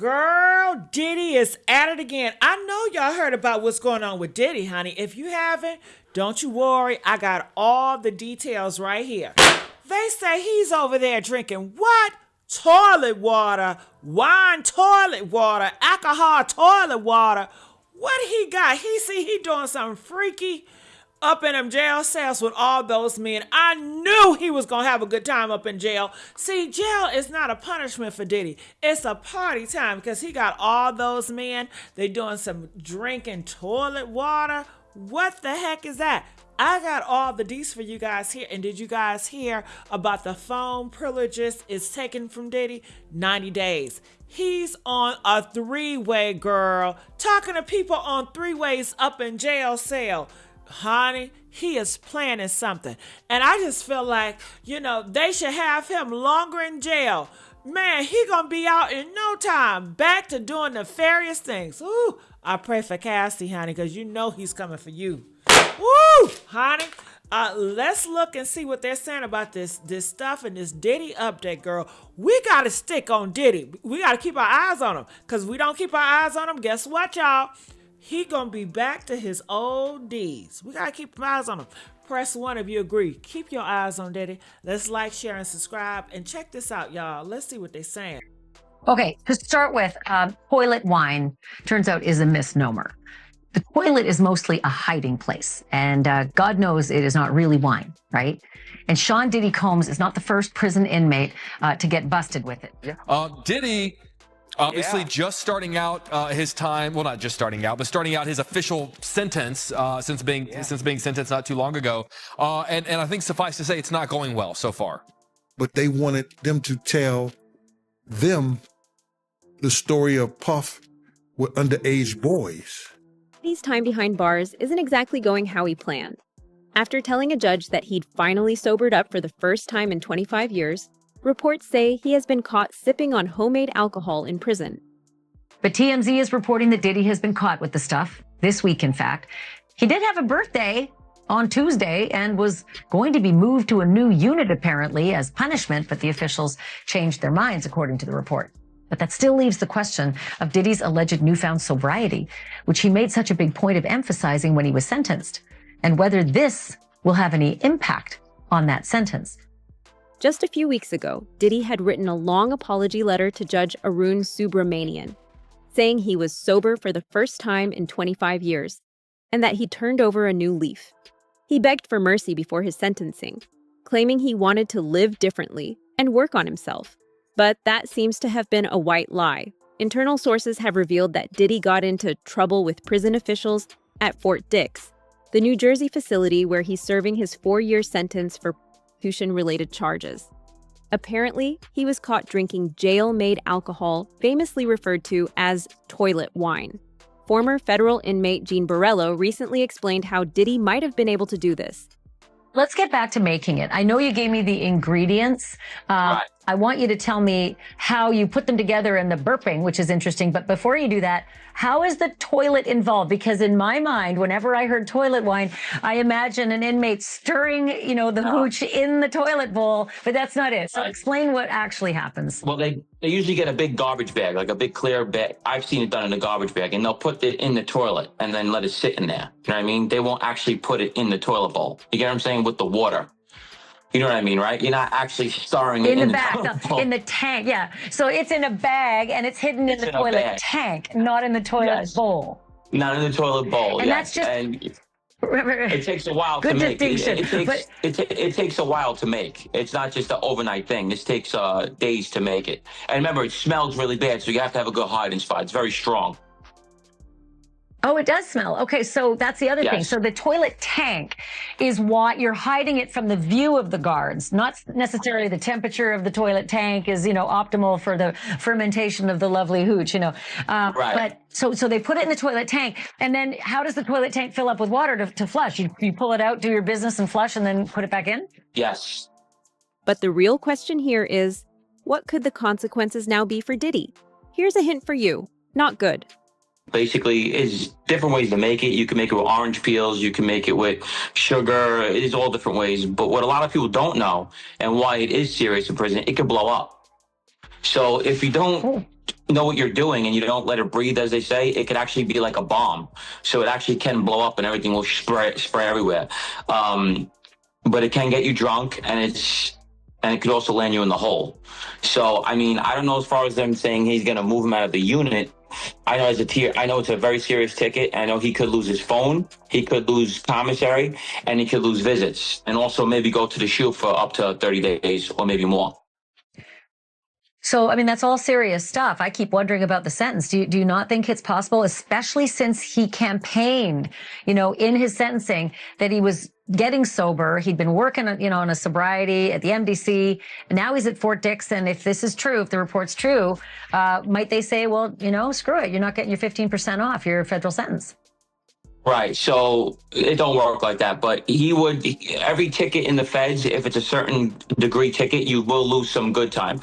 Girl, Diddy is at it again. I know y'all heard about what's going on with Diddy, honey. If you haven't, don't you worry. I got all the details right here. They say he's over there drinking what? Toilet water, wine toilet water, alcohol toilet water. What he got? He doing something freaky up in them jail cells with all those men. I knew he was going to have a good time up in jail. See, jail is not a punishment for Diddy. It's a party time because he got all those men. They doing some drinking toilet water. What the heck is that? I got all the deets for you guys here. And did you guys hear about the phone privileges it's taken from Diddy? 90 days. He's on a three-way, girl. Talking to people on three-ways up in jail cell. Honey, he is planning something. And I just feel like, they should have him longer in jail. Man, he gonna be out in no time. Back to doing nefarious things. Ooh, I pray for Cassie, honey, because he's coming for you. Woo, honey. Let's look and see what they're saying about this stuff and this Diddy update, girl. We got to stick on Diddy. We got to keep our eyes on him. Because we don't keep our eyes on him, guess what, y'all? He gonna be back to his old deeds. We gotta keep our eyes on him. Press 1 if you agree. Keep your eyes on Diddy. Let's like, share, and subscribe. And check this out, y'all. Let's see what they're saying. Okay, to start with, toilet wine turns out is a misnomer. The toilet is mostly a hiding place, and God knows it is not really wine, right? And Sean Diddy Combs is not the first prison inmate to get busted with it. Diddy, obviously just starting out his time, well, not just starting out, but starting out his official sentence since being sentenced not too long ago. And I think suffice to say, it's not going well so far. But they wanted them to tell them the story of Puff with underage boys. Diddy's time behind bars isn't exactly going how he planned. After telling a judge that he'd finally sobered up for the first time in 25 years, reports say he has been caught sipping on homemade alcohol in prison. But TMZ is reporting that Diddy has been caught with the stuff, this week in fact. He did have a birthday on Tuesday and was going to be moved to a new unit apparently as punishment, but the officials changed their minds according to the report. But that still leaves the question of Diddy's alleged newfound sobriety, which he made such a big point of emphasizing when he was sentenced, and whether this will have any impact on that sentence. Just a few weeks ago, Diddy had written a long apology letter to Judge Arun Subramanian, saying he was sober for the first time in 25 years, and that he turned over a new leaf. He begged for mercy before his sentencing, claiming he wanted to live differently and work on himself. But that seems to have been a white lie. Internal sources have revealed that Diddy got into trouble with prison officials at Fort Dix, the New Jersey facility where he's serving his 4-year sentence for prostitution-related charges. Apparently, he was caught drinking jail-made alcohol, famously referred to as toilet wine. Former federal inmate Gene Borello recently explained how Diddy might have been able to do this. Let's get back to making it. I know you gave me the ingredients. Right. I want you to tell me how you put them together and the burping, which is interesting. But before you do that, how is the toilet involved? Because in my mind, whenever I heard toilet wine, I imagine an inmate stirring, the hooch in the toilet bowl, but that's not it. So explain what actually happens. Well, they usually get a big garbage bag, like a big clear bag. I've seen it done in a garbage bag, and they'll put it in the toilet and then let it sit in there. You know what I mean? They won't actually put it in the toilet bowl. You get what I'm saying? With the water. You know what I mean, right? You're not actually stirring it in the toilet bowl. In the tank, yeah. So it's in a bag and it's hidden in the toilet tank, not in the toilet bowl. Not in the toilet bowl, and that's just... It takes a while to make. It takes a while to make. It's not just an overnight thing. This takes days to make it. And remember, it smells really bad, so you have to have a good hiding spot. It's very strong. Oh, it does smell. Okay, so that's the other thing. So the toilet tank is what you're hiding it from the view of the guards, not necessarily the temperature of the toilet tank is, optimal for the fermentation of the lovely hooch, Right. But so they put it in the toilet tank, and then how does the toilet tank fill up with water to flush? You pull it out, do your business and flush, and then put it back in? Yes. But the real question here is, what could the consequences now be for Diddy? Here's a hint for you. Not good. Basically, is different ways to make it. You can make it with orange peels. You can make it with sugar. It is all different ways. But what a lot of people don't know, and why it is serious in prison, it can blow up. So if you don't know what you're doing and you don't let it breathe, as they say, it could actually be like a bomb. So it actually can blow up and everything will spray everywhere. But it can get you drunk, and it could also land you in the hole. So, I mean, I don't know as far as them saying he's going to move him out of the unit. I know it's a very serious ticket. I know he could lose his phone, he could lose commissary, and he could lose visits, and also maybe go to the SHU for up to 30 days or maybe more. So, I mean, that's all serious stuff. I keep wondering about the sentence. Do you not think it's possible, especially since he campaigned, in his sentencing, that he was getting sober? He'd been working, on a sobriety at the MDC. And now he's at Fort Dix. And if this is true, if the report's true, might they say, well, screw it. You're not getting your 15% off your federal sentence. Right. So it don't work like that. But every ticket in the feds, if it's a certain degree ticket, you will lose some good time.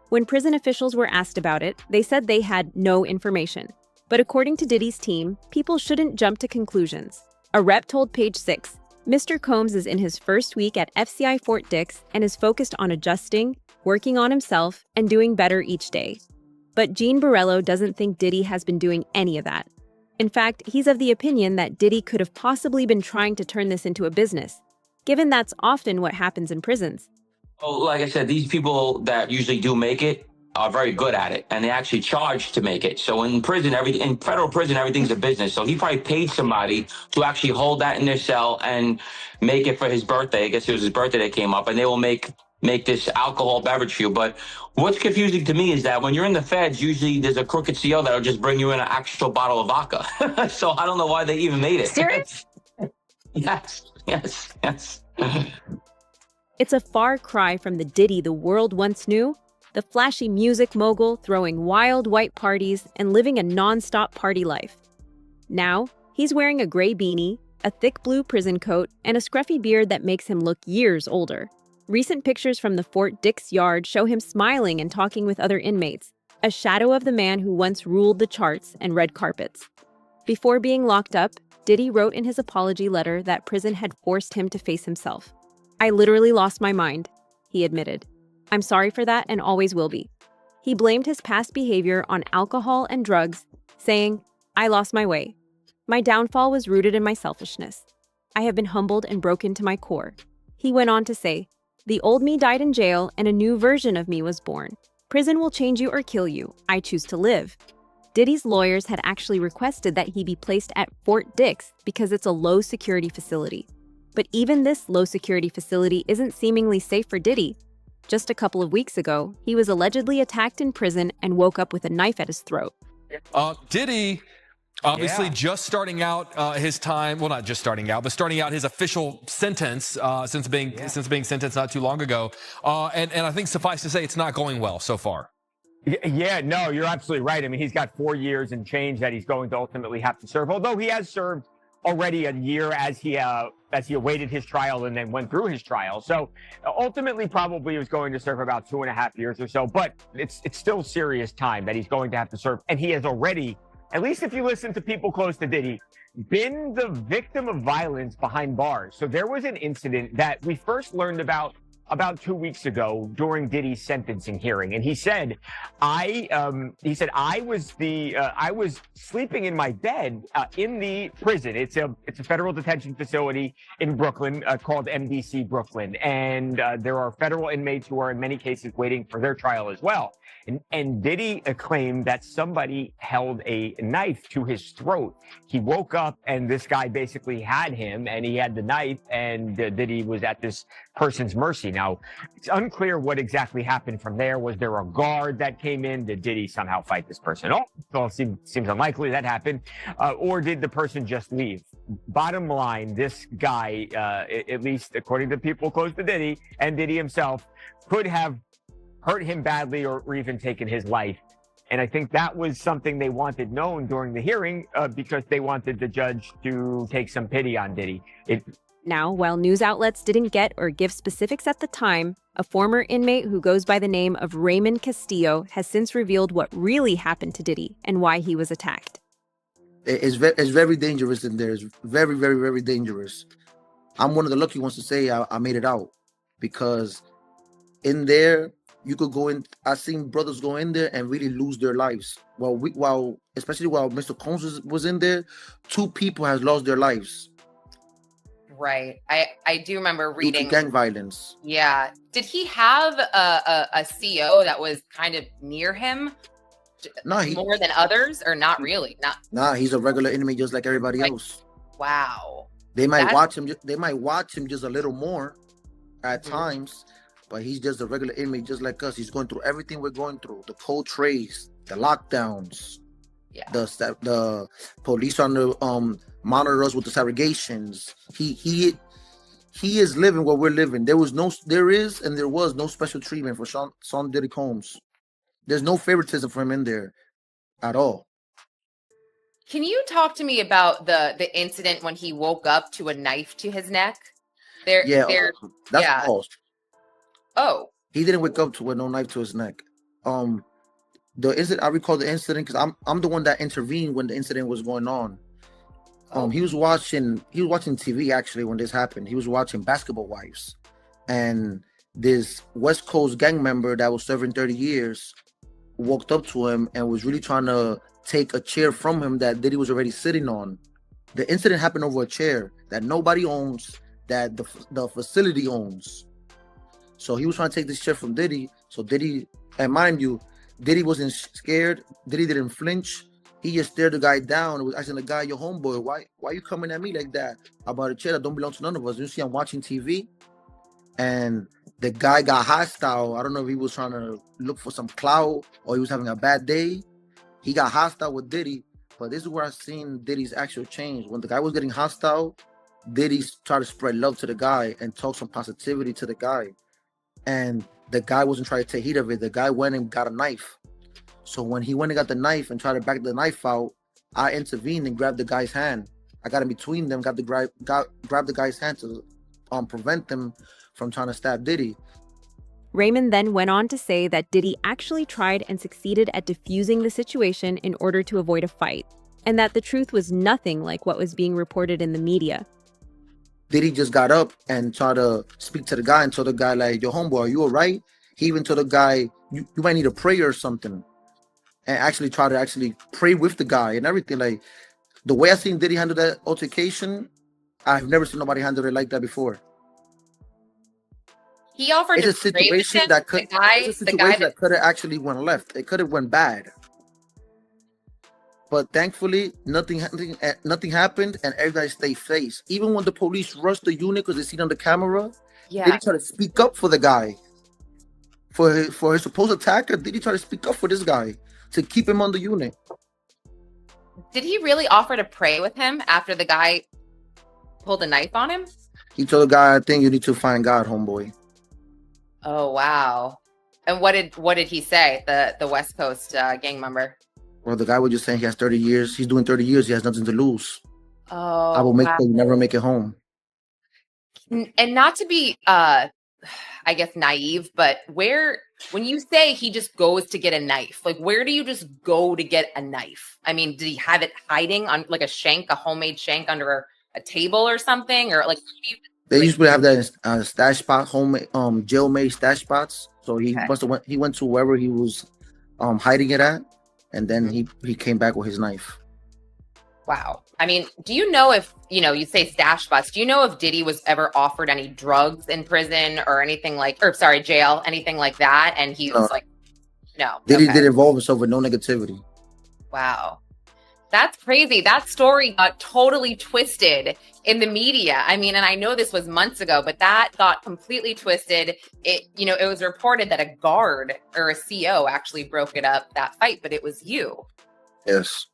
When prison officials were asked about it, they said they had no information. But according to Diddy's team, people shouldn't jump to conclusions. A rep told Page 6, Mr. Combs is in his first week at FCI Fort Dix and is focused on adjusting, working on himself, and doing better each day. But Gene Borrello doesn't think Diddy has been doing any of that. In fact, he's of the opinion that Diddy could have possibly been trying to turn this into a business, given that's often what happens in prisons. Oh, like I said, these people that usually do make it are very good at it, and they actually charge to make it. So in federal prison, everything's a business. So he probably paid somebody to actually hold that in their cell and make it for his birthday. I guess it was his birthday that came up, and they will make this alcohol beverage for you. But what's confusing to me is that when you're in the feds, usually there's a crooked CO that'll just bring you in an actual bottle of vodka. So I don't know why they even made it. Serious? Yes. It's a far cry from the Diddy the world once knew, the flashy music mogul throwing wild white parties and living a non-stop party life. Now, he's wearing a gray beanie, a thick blue prison coat, and a scruffy beard that makes him look years older. Recent pictures from the Fort Dix yard show him smiling and talking with other inmates, a shadow of the man who once ruled the charts and red carpets. Before being locked up, Diddy wrote in his apology letter that prison had forced him to face himself. I literally lost my mind, he admitted. I'm sorry for that and always will be. He blamed his past behavior on alcohol and drugs, saying, I lost my way. My downfall was rooted in my selfishness. I have been humbled and broken to my core. He went on to say, the old me died in jail and a new version of me was born. Prison will change you or kill you. I choose to live. Diddy's lawyers had actually requested that he be placed at Fort Dix because it's a low-security facility. But even this low-security facility isn't seemingly safe for Diddy. Just a couple of weeks ago, he was allegedly attacked in prison and woke up with a knife at his throat. Diddy, obviously just starting out his time, well, not just starting out, but starting out his official sentence since being sentenced not too long ago. And I think suffice to say, it's not going well so far. Yeah, no, you're absolutely right. I mean, he's got 4 years and change that he's going to ultimately have to serve, although he has served already a year as he awaited his trial and then went through his trial. So ultimately, probably he was going to serve about 2.5 years or so, but it's still serious time that he's going to have to serve. And he has already, at least if you listen to people close to Diddy, been the victim of violence behind bars. So there was an incident that we first learned about 2 weeks ago during Diddy's sentencing hearing, and he said, I was sleeping in my bed in the prison. It's a federal detention facility in Brooklyn called MDC Brooklyn, and there are federal inmates who are in many cases waiting for their trial as well. And Diddy claimed that somebody held a knife to his throat. He woke up and this guy basically had him and he had the knife, and Diddy was at this person's mercy. Now, it's unclear what exactly happened from there. Was there a guard that came in? Did Diddy somehow fight this person off? Well, it seems unlikely that happened. Or did the person just leave? Bottom line, this guy, at least according to people close to Diddy and Diddy himself, could have hurt him badly or even taken his life. And I think that was something they wanted known during the hearing because they wanted the judge to take some pity on Diddy. Now, while news outlets didn't get or give specifics at the time, a former inmate who goes by the name of Raymond Castillo has since revealed what really happened to Diddy and why he was attacked. It's very dangerous in there. It's very, very, very dangerous. I'm one of the lucky ones to say I made it out, because in there, you could go in. I've seen brothers go in there and really lose their lives. Especially while Mr. Combs was in there, 2 people has lost their lives. Right. I do remember Due reading to gang violence. Yeah. Did he have a CO that was kind of near him more than others, or not really? Nah, he's a regular enemy just like everybody else. Wow. They might watch him. They might watch him just a little more at times, but he's just a regular enemy just like us. He's going through everything we're going through: the cold trays, the lockdowns, the police on the monitor us with the segregations. He is living what we're living. There is and there was no special treatment for Sean Diddy Combs. There's no favoritism for him in there at all. Can you talk to me about the incident when he woke up to a knife to his neck? That's false. Oh, he didn't wake up with no knife to his neck. The incident, I recall the incident because I'm the one that intervened when the incident was going on. He was watching TV actually when this happened. He was watching Basketball Wives, and this West Coast gang member that was serving 30 years walked up to him and was really trying to take a chair from him that Diddy was already sitting on. The incident happened over a chair that nobody owns, that the facility owns. So he was trying to take this chair from Diddy. So Diddy, and mind you, Diddy wasn't scared. Diddy didn't flinch. He just stared the guy down and was asking the guy, "Your homeboy, why you coming at me like that about a chair that don't belong to none of us? You see, I'm watching TV." And the guy got hostile. I don't know if he was trying to look for some clout or he was having a bad day. He got hostile with Diddy. But this is where I've seen Diddy's actual change. When the guy was getting hostile, Diddy tried to spread love to the guy and talk some positivity to the guy. And the guy wasn't trying to take heed of it. The guy went and got a knife. So when he went and got the knife and tried to back the knife out, I intervened and grabbed the guy's hand. I got in between them, grabbed the guy's hand to prevent them from trying to stab Diddy. Raymond then went on to say that Diddy actually tried and succeeded at diffusing the situation in order to avoid a fight, and that the truth was nothing like what was being reported in the media. Diddy just got up and tried to speak to the guy and told the guy, like, "Yo, homeboy, are you all right?" He even told the guy, you might need a prayer or something. And actually try to pray with the guy and everything. Like, the way I seen Diddy handle that altercation, I've never seen nobody handle it like that before. He offered it's a situation that could have actually went left. It could have went bad. But thankfully, nothing happened, and everybody stayed safe. Even when the police rushed the unit because they seen on the camera, Diddy tried to speak up for the guy. For his supposed attacker, Diddy tried to speak up for this guy to keep him on the unit. Did he really offer to pray with him after the guy pulled a knife on him? He told the guy, "I think you need to find God, homeboy." Oh, wow. And what did he say, the West Coast gang member? Well, the guy was just saying he has 30 years. He's doing 30 years. He has nothing to lose. Oh, I will never make it home. And not to be, I guess, naive, but when you say he just goes to get a knife, like, where do you just go to get a knife? I mean, did he have it hiding on like a homemade shank under a table or something? Or like, they usually have that stash spot, homemade, jail-made stash spots. So he he went to wherever he was hiding it at, and then he came back with his knife. Wow. I mean, do you know if, you say stash spots, do you know if Diddy was ever offered any drugs in prison or anything jail, anything like that? And he was like, no. Diddy did involve himself with no negativity. Wow. That's crazy. That story got totally twisted in the media. I mean, and I know this was months ago, but that got completely twisted. It was reported that a guard or a CO actually broke it up, that fight, but it was you. Yes.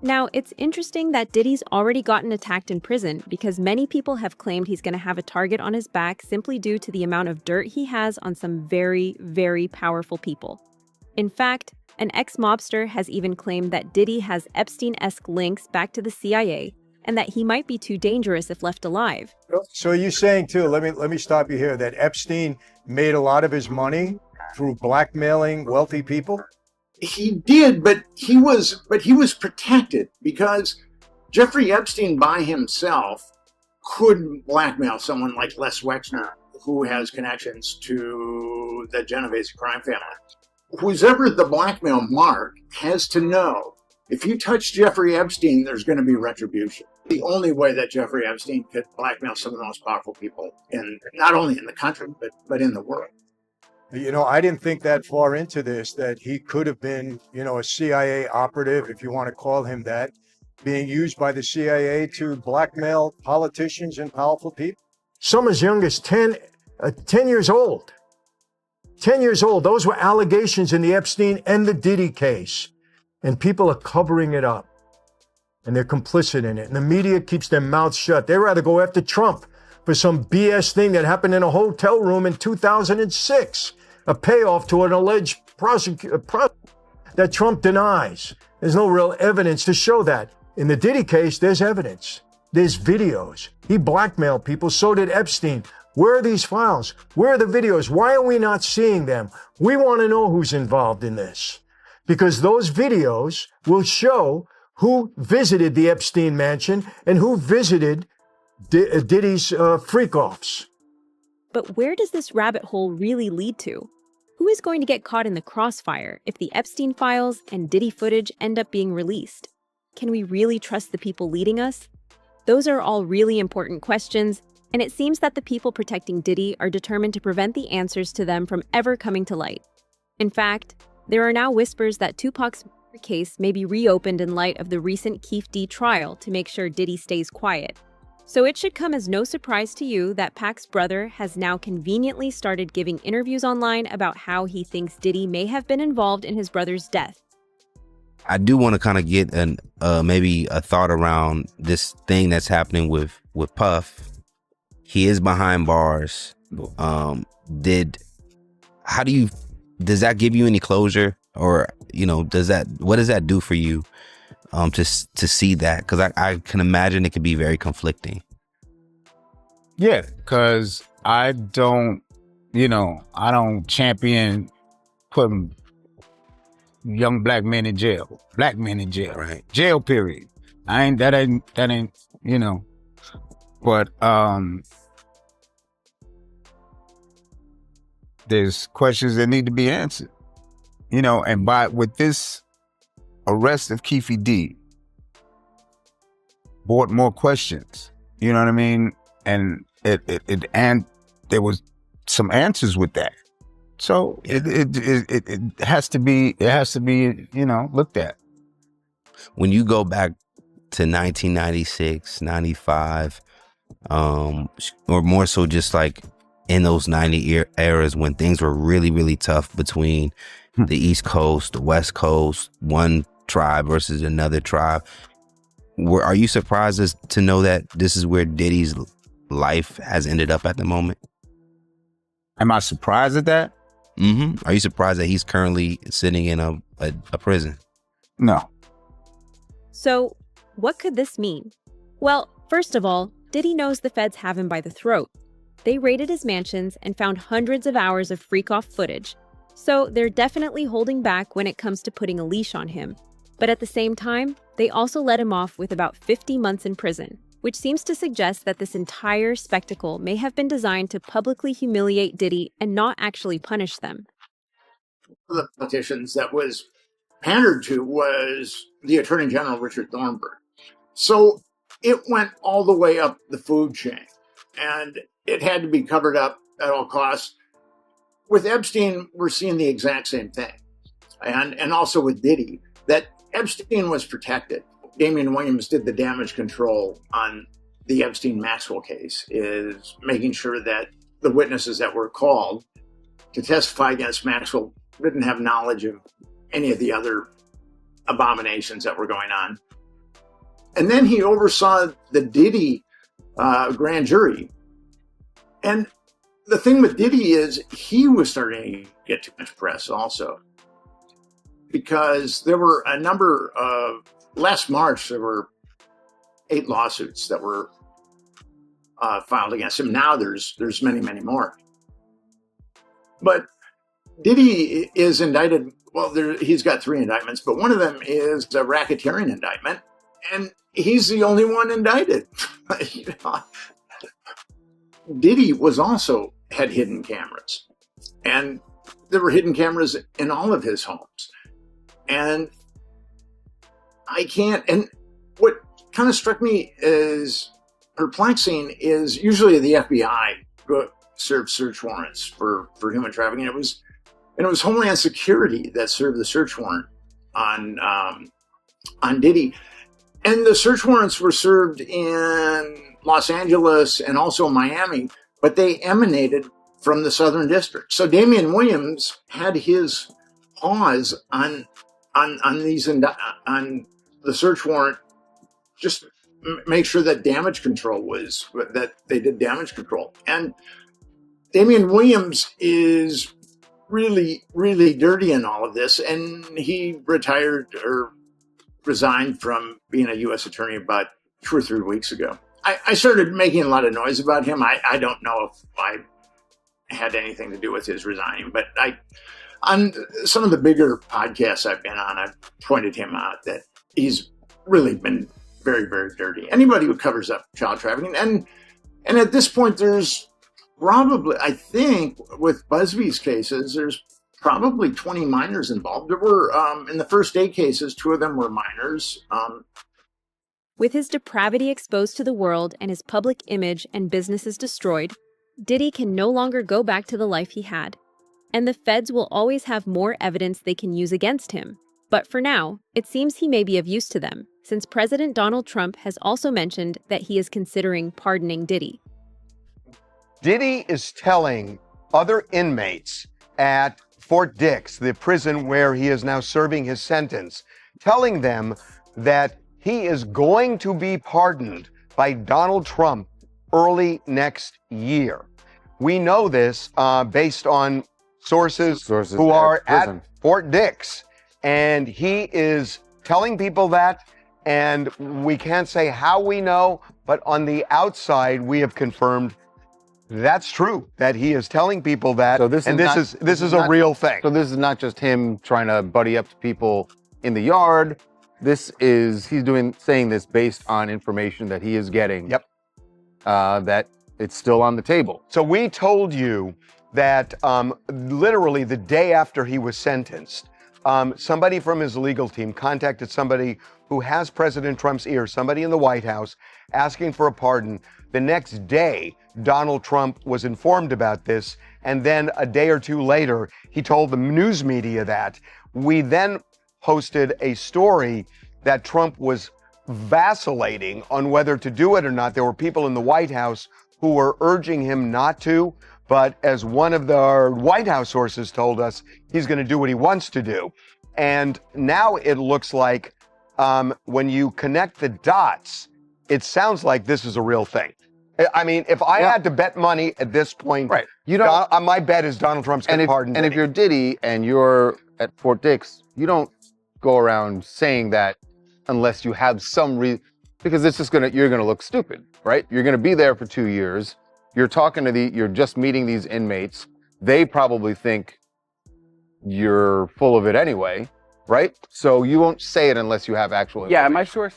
Now, it's interesting that Diddy's already gotten attacked in prison because many people have claimed he's going to have a target on his back simply due to the amount of dirt he has on some very, very powerful people. In fact, an ex-mobster has even claimed that Diddy has Epstein-esque links back to the CIA and that he might be too dangerous if left alive. So you're saying, too, let me stop you here, that Epstein made a lot of his money through blackmailing wealthy people? He did, but he was protected because Jeffrey Epstein by himself couldn't blackmail someone like Les Wexner. who has connections to the Genovese crime family. Who's ever the blackmail mark has to know if you touch Jeffrey Epstein, there's going to be retribution. The only way that Jeffrey Epstein could blackmail some of the most powerful people in not only in the country, but in the world. You know, I didn't think that far into this, that he could have been, you know, a CIA operative, if you want to call him that, being used by the CIA to blackmail politicians and powerful people. Some as young as 10 years old. 10 years old. Those were allegations in the Epstein and the Diddy case. And people are covering it up. And they're complicit in it. And the media keeps their mouths shut. They'd rather go after Trump for some BS thing that happened in a hotel room in 2006. A payoff to an alleged that Trump denies. There's no real evidence to show that. In the Diddy case, there's evidence. There's videos. He blackmailed people. So did Epstein. Where are these files? Where are the videos? Why are we not seeing them? We want to know who's involved in this. Because those videos will show who visited the Epstein mansion and who visited Diddy's freak-offs. But where does this rabbit hole really lead to? Who is going to get caught in the crossfire if the Epstein files and Diddy footage end up being released? Can we really trust the people leading us? Those are all really important questions, and it seems that the people protecting Diddy are determined to prevent the answers to them from ever coming to light. In fact, there are now whispers that Tupac's case may be reopened in light of the recent Keefe D trial to make sure Diddy stays quiet. So it should come as no surprise to you that Pac's brother has now conveniently started giving interviews online about how he thinks Diddy may have been involved in his brother's death. I do want to kind of get maybe a thought around this thing that's happening with Puff. He is behind bars. Does that give you any closure, or what does that do for you to see that? Because I can imagine it could be very conflicting. Yeah, because I don't champion putting young black men in jail. Black men in jail. Right. Jail, period. That ain't, but there's questions that need to be answered. And with this arrest of Keefe D brought more questions. You know what I mean? And and there was some answers with that. So it has to be looked at. When you go back to 1996, 95, or more so just like in those 90 eras when things were really, really tough between the East Coast, the West Coast, one tribe versus another tribe, are you surprised to know that this is where Diddy's life has ended up at the moment? Am I surprised at that? Mm-hmm. Are you surprised that he's currently sitting in a prison? No. So, what could this mean? Well, first of all, Diddy knows the feds have him by the throat. They raided his mansions and found hundreds of hours of freak-off footage. So they're definitely holding back when it comes to putting a leash on him. But at the same time, they also let him off with about 50 months in prison, which seems to suggest that this entire spectacle may have been designed to publicly humiliate Diddy and not actually punish them. The politicians that was pandered to was the Attorney General, Richard Thornburg. So it went all the way up the food chain, and it had to be covered up at all costs. With Epstein, we're seeing the exact same thing. And also with Diddy, that Epstein was protected. Damian Williams did the damage control on the Epstein-Maxwell case, is making sure that the witnesses that were called to testify against Maxwell didn't have knowledge of any of the other abominations that were going on. And then he oversaw the Diddy grand jury. And the thing with Diddy is he was starting to get too much press also, because there were a number of, last March, there were 8 lawsuits that were filed against him. Now there's many, many more. But Diddy is indicted. Well, he's got 3 indictments, but one of them is a racketeering indictment, and he's the only one indicted. Diddy was also had hidden cameras. And there were hidden cameras in all of his homes. And and what kind of struck me as perplexing is usually the FBI served search warrants for human trafficking. It was Homeland Security that served the search warrant on Diddy. And the search warrants were served in Los Angeles and also Miami, but they emanated from the Southern District. So Damian Williams had his paws on the search warrant, just make sure that that they did damage control. And Damian Williams is really, really dirty in all of this. And he retired or resigned from being a U.S. attorney about 2 or 3 weeks ago. I started making a lot of noise about him. I don't know if I had anything to do with his resigning, but on some of the bigger podcasts I've been on, I've pointed him out that he's really been very, very dirty. Anybody who covers up child trafficking. And at this point, there's probably, I think, with Busby's cases, there's probably 20 minors involved. There were, in the first 8 cases, 2 of them were minors. With his depravity exposed to the world and his public image and businesses destroyed, Diddy can no longer go back to the life he had. And the feds will always have more evidence they can use against him. But for now, it seems he may be of use to them, since President Donald Trump has also mentioned that he is considering pardoning Diddy. Diddy is telling other inmates at Fort Dix, the prison where he is now serving his sentence, telling them that he is going to be pardoned by Donald Trump early next year. We know this based on sources who are at Fort Dix. And he is telling people that, and we can't say how we know, but on the outside, we have confirmed that's true, that he is telling people that. So this is a real thing. So this is not just him trying to buddy up to people in the yard. He's saying this based on information that he is getting. Yep. That it's still on the table. So we told you that literally the day after he was sentenced, somebody from his legal team contacted somebody who has President Trump's ear, somebody in the White House, asking for a pardon. The next day, Donald Trump was informed about this, and then a day or 2 later, he told the news media that. We then posted a story that Trump was vacillating on whether to do it or not. There were people in the White House who were urging him not to, but as one of the White House sources told us, he's going to do what he wants to do. And now it looks like when you connect the dots, it sounds like this is a real thing. I mean, if I had to bet money at this point, right? My bet is Donald Trump's going to pardon Diddy. And if you're Diddy and you're at Fort Dix, you don't go around saying that unless you have some reason, because it's just you're gonna look stupid, right? You're gonna be there for 2 years. You're you're just meeting these inmates. They probably think you're full of it anyway, right? So you won't say it unless you have actual information. Yeah, am I sure?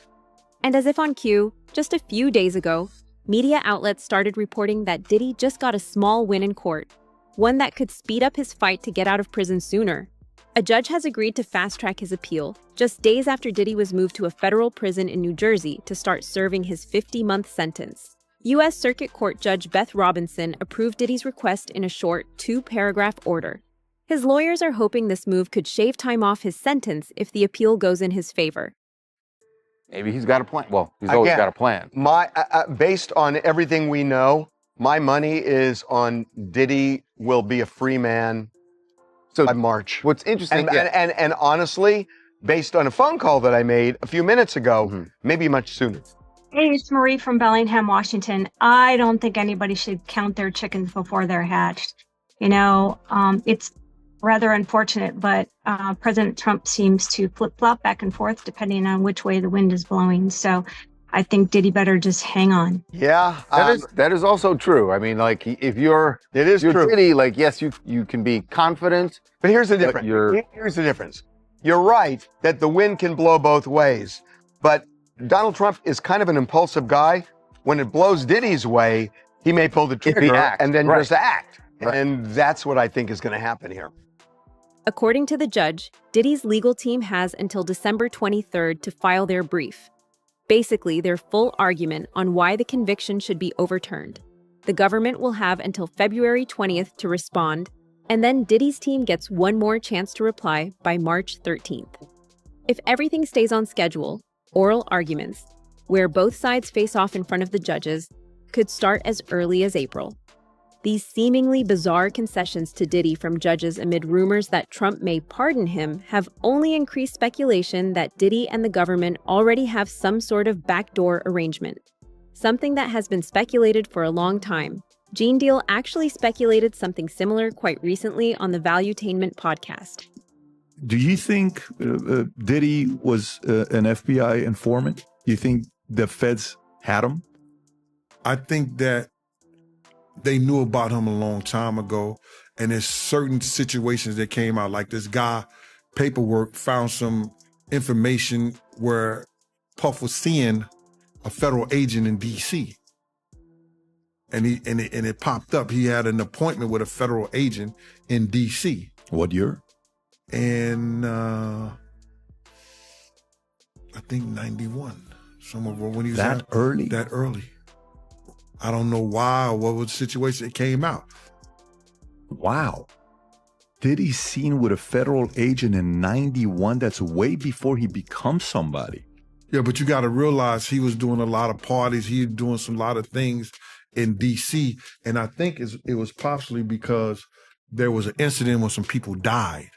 And as if on cue, just a few days ago, media outlets started reporting that Diddy just got a small win in court, one that could speed up his fight to get out of prison sooner. A judge has agreed to fast-track his appeal, just days after Diddy was moved to a federal prison in New Jersey to start serving his 50-month sentence. U.S. Circuit Court Judge Beth Robinson approved Diddy's request in a short 2-paragraph order. His lawyers are hoping this move could shave time off his sentence if the appeal goes in his favor. Maybe he's got a plan. Well, he's always got a plan. Based on everything we know, my money is on Diddy will be a free man by March. What's interesting, and honestly, based on a phone call that I made a few minutes ago, maybe much sooner. Hey, it's Marie from Bellingham, Washington. I don't think anybody should count their chickens before they're hatched. It's rather unfortunate, but President Trump seems to flip-flop back and forth depending on which way the wind is blowing. So I think Diddy better just hang on. Yeah, that is also true. I mean, like if you're true. Diddy, like yes, you can be confident. But here's the difference. Here's the difference. You're right that the wind can blow both ways, but Donald Trump is kind of an impulsive guy. When it blows Diddy's way, he may pull the trigger and then just act. And that's what I think is going to happen here. According to the judge, Diddy's legal team has until December 23rd to file their brief. Basically, their full argument on why the conviction should be overturned. The government will have until February 20th to respond, and then Diddy's team gets one more chance to reply by March 13th. If everything stays on schedule, oral arguments, where both sides face off in front of the judges, could start as early as April. These seemingly bizarre concessions to Diddy from judges amid rumors that Trump may pardon him have only increased speculation that Diddy and the government already have some sort of backdoor arrangement. Something that has been speculated for a long time. Gene Deal actually speculated something similar quite recently on the Valuetainment podcast. Do you think Diddy was an FBI informant? Do you think the feds had him? I think that they knew about him a long time ago, and there's certain situations that came out, like this guy, paperwork, found some information where Puff was seeing a federal agent in D.C. And it popped up. He had an appointment with a federal agent in D.C. What year? And I think 91. Somewhere when he was that early. That early. I don't know why or what was the situation. It came out. Wow. Diddy seen with a federal agent in 91? That's way before he becomes somebody. Yeah, but you got to realize he was doing a lot of parties. He was doing some lot of things in D.C. And I think it was possibly because there was an incident where some people died.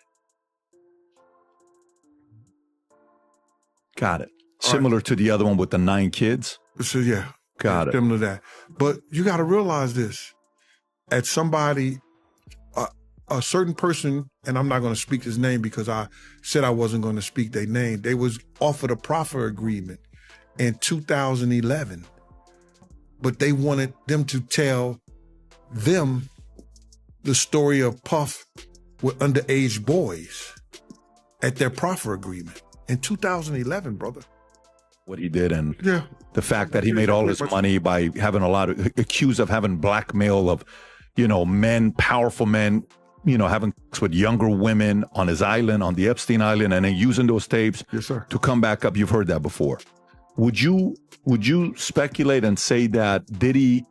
Got it. Similar to the other one with the 9 kids? So, yeah. Got it. Similar to that. But you got to realize this. At somebody, a certain person, and I'm not going to speak his name because I said I wasn't going to speak their name. They was offered a proffer agreement in 2011. But they wanted them to tell them the story of Puff with underage boys at their proffer agreement in 2011, brother. What he did, and yeah, the fact that he made all his money by having a lot of accused of having blackmail of, men, powerful men, having sex with younger women on his island, on the Epstein Island, and then using those tapes to come back up. You've heard that before. Would you speculate and say that Diddy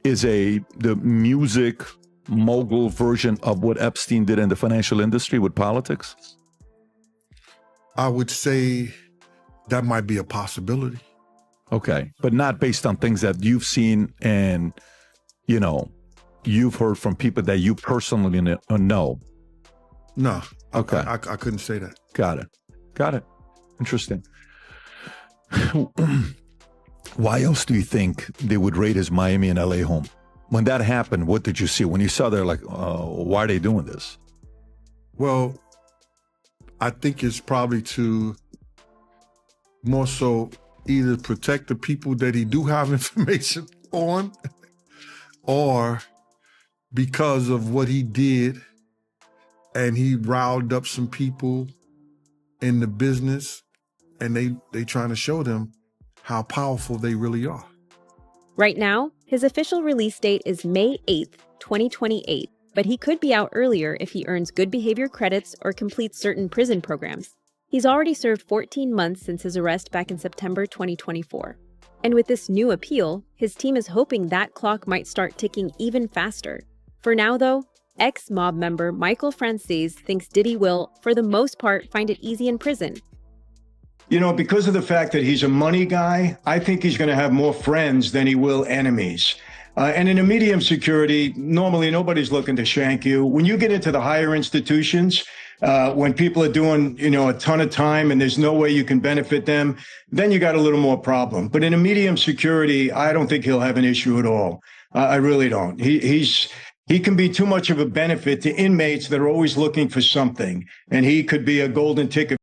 is the music mogul version of what Epstein did in the financial industry with politics? I would say that might be a possibility. Okay, but not based on things that you've seen and, you've heard from people that you personally know. No. Okay. I couldn't say that. Got it. Interesting. Why else do you think they would raid his Miami and LA home? When that happened, what did you see? When you saw there, why are they doing this? Well, I think it's probably to more so either protect the people that he do have information on, or because of what he did, and he riled up some people in the business, and they trying to show them how powerful they really are. Right now, his official release date is May 8th, 2028, but he could be out earlier if he earns good behavior credits or completes certain prison programs. He's already served 14 months since his arrest back in September 2024. And with this new appeal, his team is hoping that clock might start ticking even faster. For now, though, ex-mob member Michael Francis thinks Diddy will, for the most part, find it easy in prison. Because of the fact that he's a money guy, I think he's going to have more friends than he will enemies. And in a medium security, normally nobody's looking to shank you. When you get into the higher institutions, when people are doing, a ton of time and there's no way you can benefit them, then you got a little more problem. But in a medium security, I don't think he'll have an issue at all. I really don't. He can be too much of a benefit to inmates that are always looking for something, and he could be a golden ticket